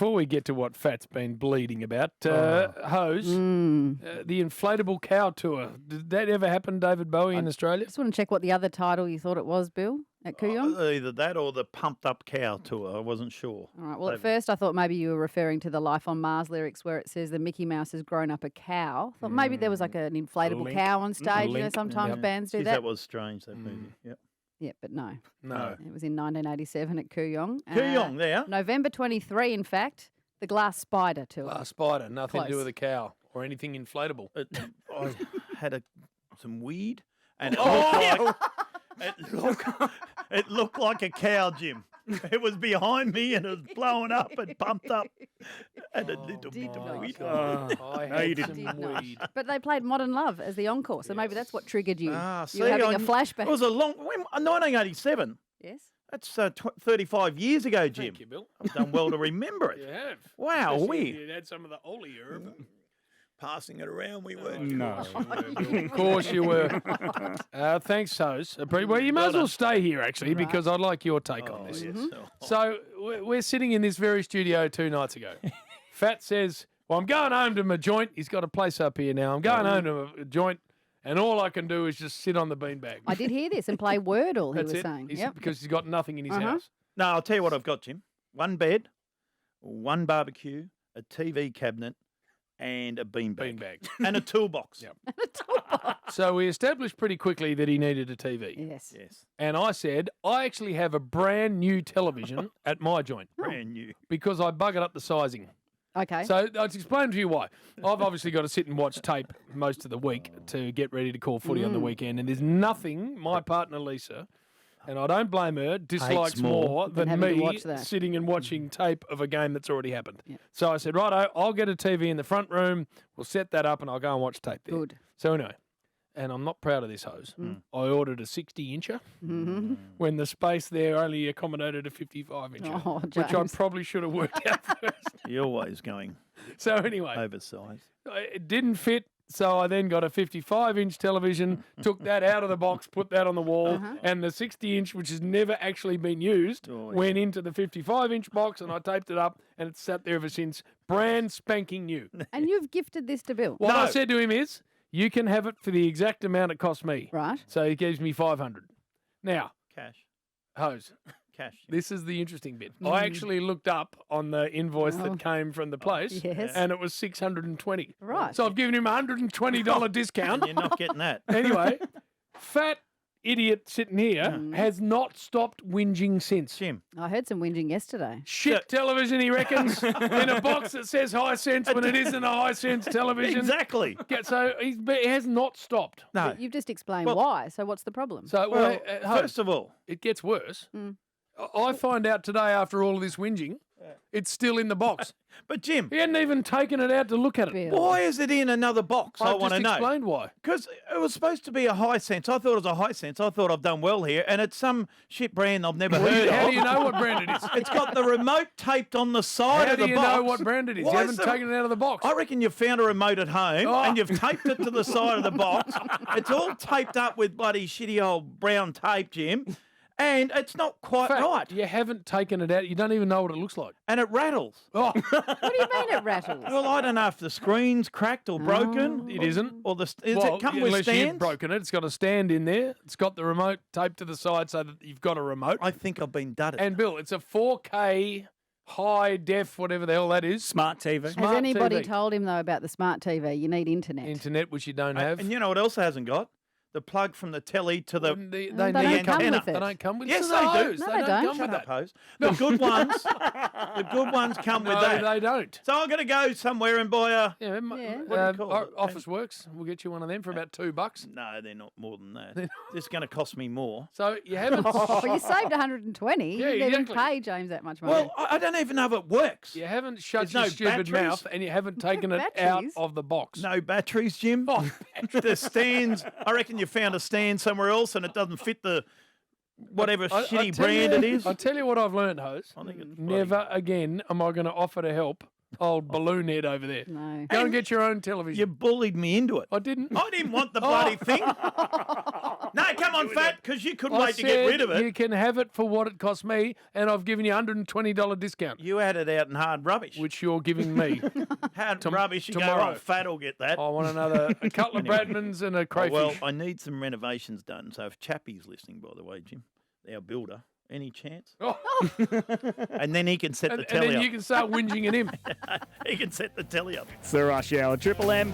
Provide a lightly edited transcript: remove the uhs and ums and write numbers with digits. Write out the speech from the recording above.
before we get to what Fat's been bleeding about, Hose, the inflatable cow tour. Did that ever happen, David Bowie, in Australia? Just want to check what the other title you thought it was, Bill, at Kooyong. Either that or the Pumped Up Cow tour. I wasn't sure. All right. Well, at first I thought maybe you were referring to the Life on Mars lyrics where it says the Mickey Mouse has grown up a cow. Thought maybe there was like an inflatable link. cow on stage. You know, link. sometimes bands do Geez, that. that was strange, that movie. Yep. Yeah, but no. No. It was in 1987 at Kooyong. Kooyong there. November 23, in fact, the Glass Spider tour. Glass spider, nothing to do Close. with a cow or anything inflatable. I had some weed, and it looked like a cow, Jim. It was behind me, and it was blowing up and pumped up, and a little bit of weed. I had you some Did not. weed. But they played Modern Love as the encore, so maybe that's what triggered you. See, you were having a It flashback. was 1987. Yes. That's 35 years ago, Jim. Thank you, Bill. I've done well to remember it. You have. Wow, Especially we if you'd had some of the Ollie herb. passing it around. We were. No. Of course you were. Thanks, Hose. Well, you may as well stay here, actually, because I'd like your take on this. Yes. So we're sitting in this very studio 2 nights ago. Fat says, well, I'm going home to my joint. He's got a place up here now. I'm going home to a joint, and all I can do is just sit on the beanbag. I did hear this and play Wordle, he That's was it. saying. He's- Yep. Because he's got nothing in his house. No, I'll tell you what I've got, Jim. One bed, one barbecue, a TV cabinet, and a beanbag. Beanbag. And a toolbox. Yep. So we established pretty quickly that he needed a TV. Yes. Yes. And I said, I actually have a brand new television at my joint Brand new. because I buggered up the sizing. Okay. So I'll explain to you why. I've obviously got to sit and watch tape most of the week to get ready to call footy on the weekend. And there's nothing my partner Lisa, and I don't blame her, dislikes more Than than having to me watch that. sitting and watching tape of a game that's already happened. So I said, righto, I'll get a TV in the front room. We'll set that up and I'll go and watch tape there. Good. So anyway, and I'm not proud of this hose. I ordered a 60-incher when the space there only accommodated a 55-incher, Oh, which I James. probably should have worked out first. You're always going So anyway, oversized. it didn't fit. So I then got a 55-inch television, took that out of the box, put that on the wall, and the 60-inch, which has never actually been used, went into the 55-inch box, and I taped it up, and it's sat there ever since, brand spanking new. And you've gifted this to Bill. What I No. said to him is, you can have it for the exact amount it cost me. Right. So he gives me 500. Now, Cash. Hose, Cash. this is the interesting bit. I actually looked up on the invoice that came from the place, Yes. and it was 620. Right. So I've given him a $120 discount. You're not getting that. Anyway, fat idiot sitting here has not stopped whinging since. Jim. I heard some whinging yesterday. Shit television, he reckons, in a box that says high sense when it isn't a high sense television. Exactly. So he has not stopped. No. But you've just explained Well- why, so what's the problem? So Well, Hose, first of all, it gets worse. I find out today after all of this whinging, it's still in the box. but Jim, He hadn't even taken it out to look at it. Bill. why is it in another box? I I've want to just know. explained why. Because it was supposed to be a high sense. I thought it was a high sense. I thought I've done well here, and it's some shit brand I've never heard How of. do you know what brand it is? It's got the remote taped on the side How of do the you box. know what brand it is? Why You is haven't the- taken it out of the box. I reckon you found a remote at home Oh. and you've taped it to the side of the box. It's all taped up with bloody shitty old brown tape, Jim, and it's not quite Fact, right. You haven't taken it out. You don't even know what it looks like. And it rattles. Oh, What do you mean it rattles? Well, I don't know if the screen's cracked or broken. it isn't. Or does Well, it come with unless you've stands? broken it. It's got a stand in there. It's got the remote taped to the side so that you've got a remote. I think I've been dudded. And Bill, it's a 4K high def, whatever the hell that is. Smart TV. Has Smart anybody TV. told him, though, about the smart TV? You need internet. Internet, which you don't have. And you know what else it hasn't got? The plug from the telly to the... They They need don't come antenna. with They it. don't come with Yes, it. they do. Those. No, they they don't don't. come Shut with up, that. Hose. The good ones come with No, that. they don't. So I'm going to go somewhere and buy a... Yeah, Yeah. What do you call it? Office Works. We'll get you one of them for about $2. No, they're not more than that. It's going to cost me more. So you haven't. Oh, you saved 120. Yeah, you didn't exactly. pay James that much money. Well, I don't even know if it works. You haven't shut There's your no stupid batteries? mouth, and you haven't taken it out batteries? of the box. No batteries, Jim. Oh, The stands. I reckon you found a stand somewhere else and it doesn't fit the whatever I shitty tell brand you- it is. I tell you what I've learned, Hose. I think it's Never again am I going to offer to help old balloon head over there. No. Go and get your own television. You bullied me into it. I didn't. I didn't want the bloody thing. No, come on, Fat, because you couldn't I wait to get rid of said it. You can have it for what it cost me, and I've given you $120 discount, You had it out in hard rubbish. which you're giving me. Hard rubbish. You tomorrow. go, Fat will get that. I want a couple of Bradmans and a Oh, crayfish. well, I need some renovations done. So if Chappie's listening, by the way, Jim, our builder, any chance? Oh, And then he can set the and telly then up. you can start whinging at him. He can set the telly up. It's the Rush Hour. Triple M.